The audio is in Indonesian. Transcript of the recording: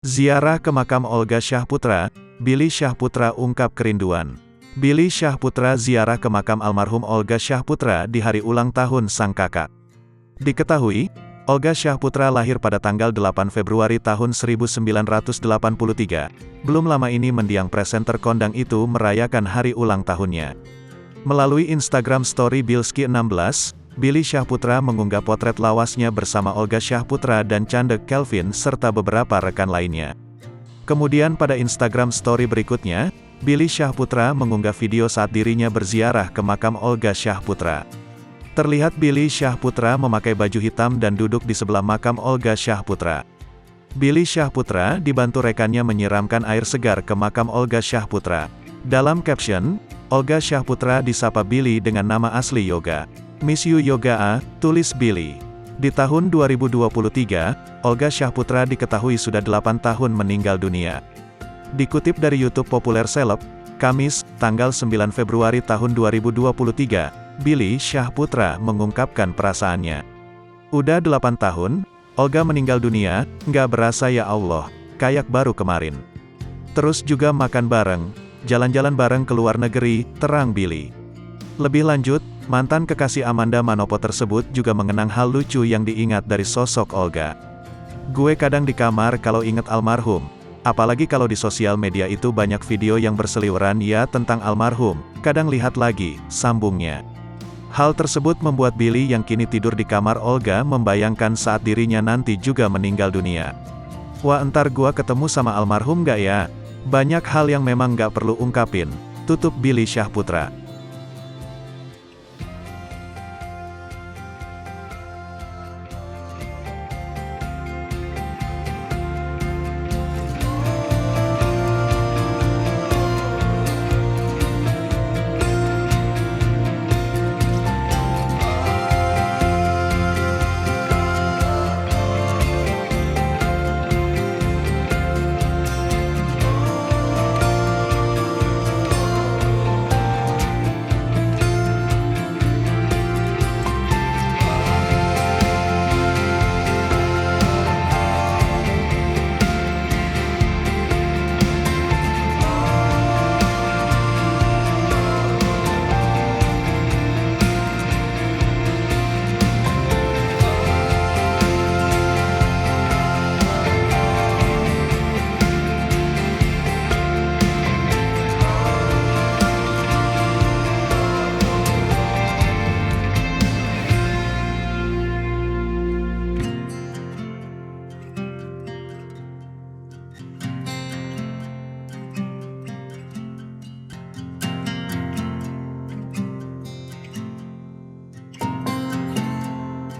Ziarah ke makam Olga Syahputra, Billy Syahputra ungkap kerinduan. Billy Syahputra ziarah ke makam almarhum Olga Syahputra di hari ulang tahun sang kakak. Diketahui, Olga Syahputra lahir pada tanggal 8 Februari tahun 1983. Belum lama ini mendiang presenter kondang itu merayakan hari ulang tahunnya. Melalui Instagram Story Bilski 16, Billy Syahputra mengunggah potret lawasnya bersama Olga Syahputra dan Chandek Kelvin serta beberapa rekan lainnya. Kemudian pada Instagram Story berikutnya, Billy Syahputra mengunggah video saat dirinya berziarah ke makam Olga Syahputra. Terlihat Billy Syahputra memakai baju hitam dan duduk di sebelah makam Olga Syahputra. Billy Syahputra dibantu rekannya menyiramkan air segar ke makam Olga Syahputra. Dalam caption, Olga Syahputra disapa Billy dengan nama asli Yoga. Miss you Yoga A, tulis Billy. Di tahun 2023, Olga Syahputra diketahui sudah 8 tahun meninggal dunia. Dikutip dari YouTube populer seleb, Kamis, tanggal 9 Februari tahun 2023, Billy Syahputra mengungkapkan perasaannya. Udah 8 tahun, Olga meninggal dunia, nggak berasa ya Allah, kayak baru kemarin. Terus juga makan bareng, jalan-jalan bareng ke luar negeri, terang Billy. Lebih lanjut, mantan kekasih Amanda Manopo tersebut juga mengenang hal lucu yang diingat dari sosok Olga. Gue kadang di kamar kalau inget almarhum, apalagi kalau di sosial media itu banyak video yang berseliweran ya tentang almarhum, kadang lihat lagi, sambungnya. Hal tersebut membuat Billy yang kini tidur di kamar Olga membayangkan saat dirinya nanti juga meninggal dunia. Wah entar gua ketemu sama almarhum gak ya? Banyak hal yang memang gak perlu ungkapin, tutup Billy Syahputra.